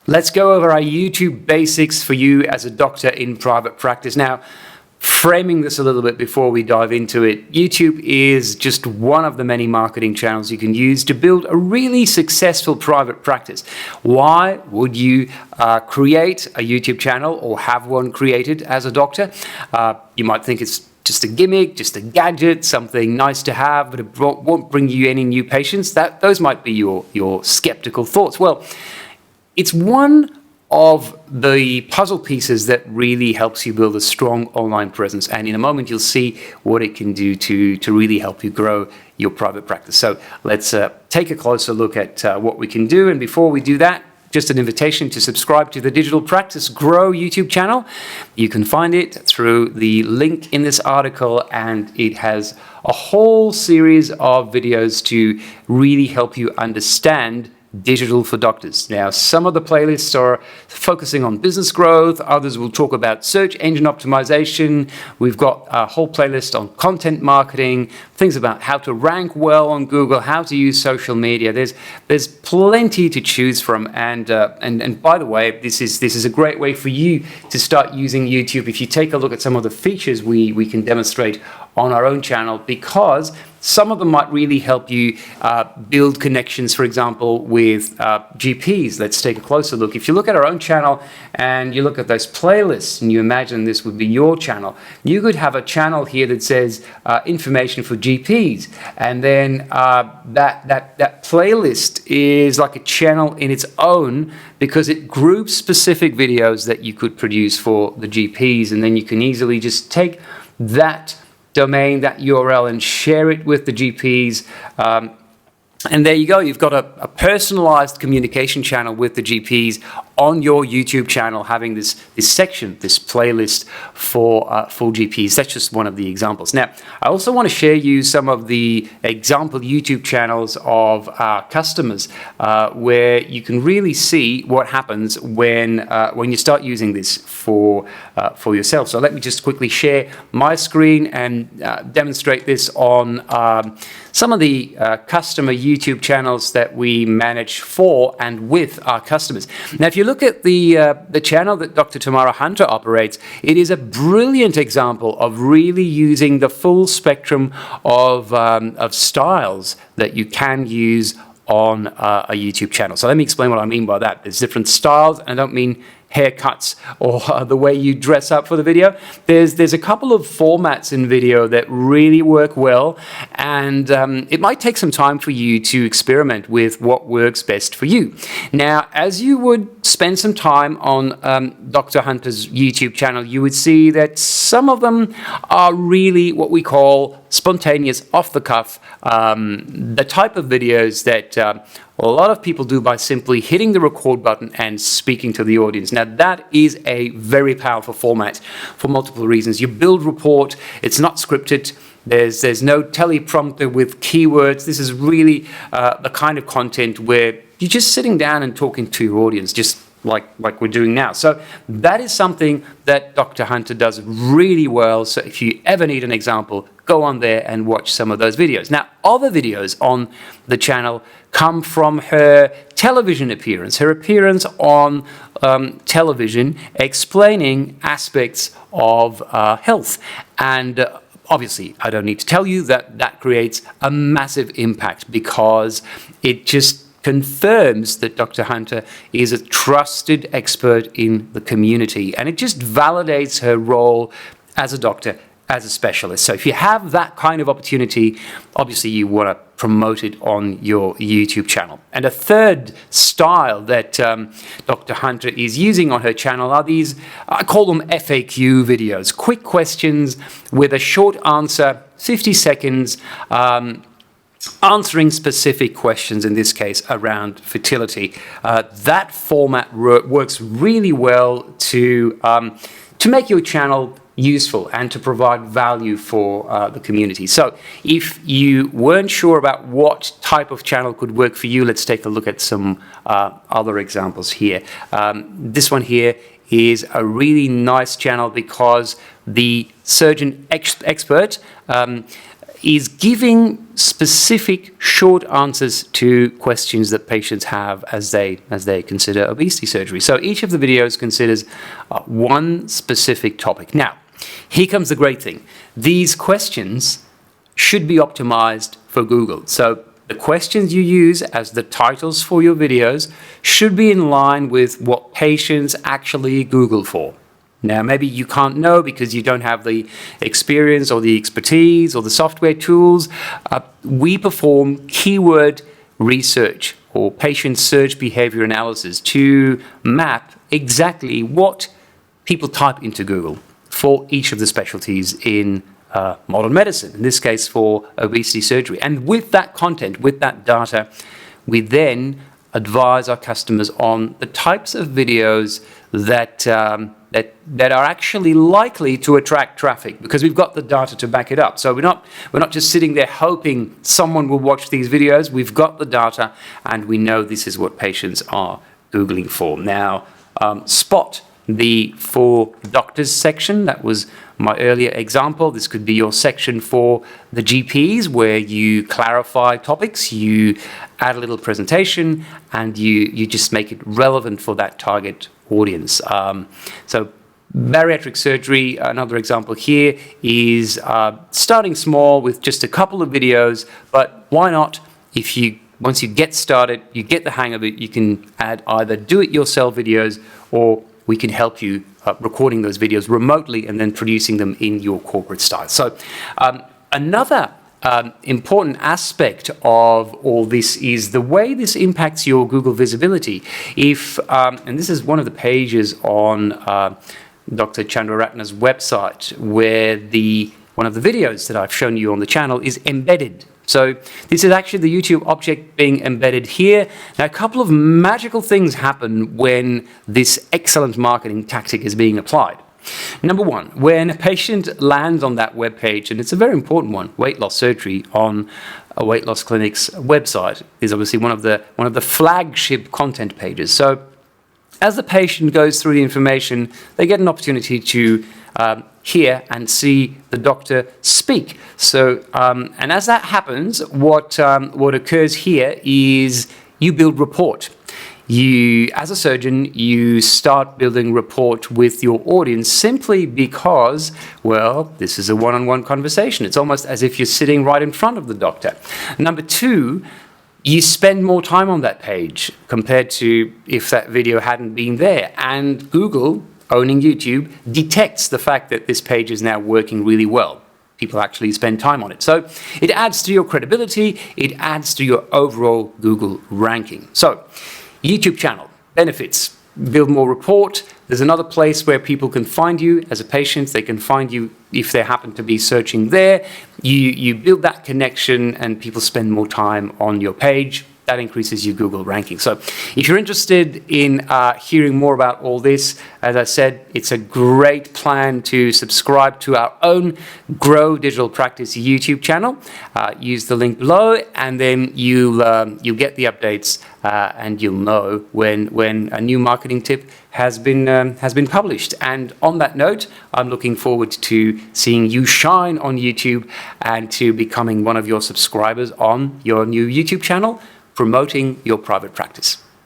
Let's go over our YouTube basics for you as a doctor in private practice. Now, framing this a little bit before we dive into it, YouTube is just one of the many marketing channels you can use to build a really successful private practice. Why would you create a YouTube channel or have one created as a doctor? You might think it's just a gimmick, just a gadget, something nice to have, but it won't bring you any new patients. Those might be your skeptical thoughts. Well, it's one of the puzzle pieces that really helps you build a strong online presence. And in a moment, you'll see what it can do to really help you grow your private practice. So let's take a closer look at what we can do. And before we do that, just an invitation to subscribe to the Digital Practice Grow YouTube channel. You can find it through the link in this article, and it has a whole series of videos to really help you understand digital for doctors. Now, some of the playlists are focusing on business growth, others will talk about search engine optimization. We've got a whole playlist on content marketing, things about how to rank well on Google, how to use social media. There's plenty to choose from, and by the way, this is a great way for you to start using YouTube. If you take a look at some of the features we can demonstrate on our own channel, because some of them might really help you build connections, for example, with GPs. Let's take a closer look. If you look at our own channel and you look at those playlists and you imagine this would be your channel, you could have a channel here that says information for GPs. And then that playlist is like a channel in its own, because it groups specific videos that you could produce for the GPs. And then you can easily just take that domain, that URL, and share it with the GPs. And there you go. You've got a personalized communication channel with the GPs on your YouTube channel, having this section, this playlist for GPs. That's just one of the examples. Now, I also want to share you some of the example YouTube channels of our customers, where you can really see what happens when you start using this for yourself. So let me just quickly share my screen and demonstrate this on some of the customer YouTube channels that we manage for and with our customers. Now, if you look at the channel that Dr. Tamara Hunter operates, it is a brilliant example of really using the full spectrum of styles that you can use on a YouTube channel. So let me explain what I mean by that. There's different styles, and I don't mean haircuts or the way you dress up for the video. There's a couple of formats in video that really work well, and it might take some time for you to experiment with what works best for you. Now, as you would spend some time on Dr. Hunter's YouTube channel, you would see that some of them are really what we call spontaneous, off-the-cuff, the type of videos that a lot of people do by simply hitting the record button and speaking to the audience. Now, that is a very powerful format for multiple reasons. You build rapport. It's not scripted. There's no teleprompter with keywords. This is really the kind of content where you're just sitting down and talking to your audience, just like we're doing now. So that is something that Dr. Hunter does really well. So if you ever need an example, go on there and watch some of those videos. Now, other videos on the channel come from her television appearance, her appearance on television explaining aspects of health. And obviously, I don't need to tell you that creates a massive impact, because it just confirms that Dr. Hunter is a trusted expert in the community, and it just validates her role as a doctor, as a specialist. So if you have that kind of opportunity, obviously you want to promote it on your YouTube channel. And a third style that Dr. Hunter is using on her channel are these, I call them FAQ videos, quick questions with a short answer, 50 seconds, answering specific questions, in this case around fertility. That format works really well to make your channel useful and to provide value for the community. So if you weren't sure about what type of channel could work for you, let's take a look at some other examples here. This one here is a really nice channel because the surgeon expert is giving specific short answers to questions that patients have as they consider obesity surgery. So each of the videos considers one specific topic. Now, here comes the great thing. These questions should be optimized for Google. So the questions you use as the titles for your videos should be in line with what patients actually Google for. Now, maybe you can't know because you don't have the experience or the expertise or the software tools. We perform keyword research or patient search behavior analysis to map exactly what people type into Google for each of the specialties in modern medicine, in this case for obesity surgery. And with that content, with that data, we then advise our customers on the types of videos that are actually likely to attract traffic, because we've got the data to back it up. So we're not just sitting there hoping someone will watch these videos. We've got the data, and we know this is what patients are Googling for. Now, spot the for doctors section. That was my earlier example. This could be your section for the GPs, where you clarify topics, you add a little presentation, and you just make it relevant for that target audience. So bariatric surgery, another example here, is starting small with just a couple of videos, but why not, once you get started, you get the hang of it, you can add either do-it-yourself videos, or we can help you recording those videos remotely and then producing them in your corporate style. So another important aspect of all this is the way this impacts your Google visibility. And this is one of the pages on Dr. Chandraratna's website, where one of the videos that I've shown you on the channel is embedded. So this is actually the YouTube object being embedded here. Now, a couple of magical things happen when this excellent marketing tactic is being applied. Number one, when a patient lands on that web page, and it's a very important one, weight loss surgery on a weight loss clinic's website is obviously one of the flagship content pages. So as the patient goes through the information, they get an opportunity to hear and see the doctor speak. So, and as that happens, what occurs here is you build rapport. As a surgeon, you start building rapport with your audience simply because, well, this is a one-on-one conversation. It's almost as if you're sitting right in front of the doctor. Number two, you spend more time on that page compared to if that video hadn't been there. And Google, owning YouTube, detects the fact that this page is now working really well. People actually spend time on it. So it adds to your credibility, it adds to your overall Google ranking. So YouTube channel, benefits, build more rapport. There's another place where people can find you as a patient. They can find you if they happen to be searching there. You build that connection and people spend more time on your page. That increases your Google ranking. So if you're interested in hearing more about all this, as I said, it's a great plan to subscribe to our own Grow Digital Practice YouTube channel. Use the link below, and then you'll get the updates and you'll know when a new marketing tip has been published. And on that note, I'm looking forward to seeing you shine on YouTube and to becoming one of your subscribers on your new YouTube channel, promoting your private practice.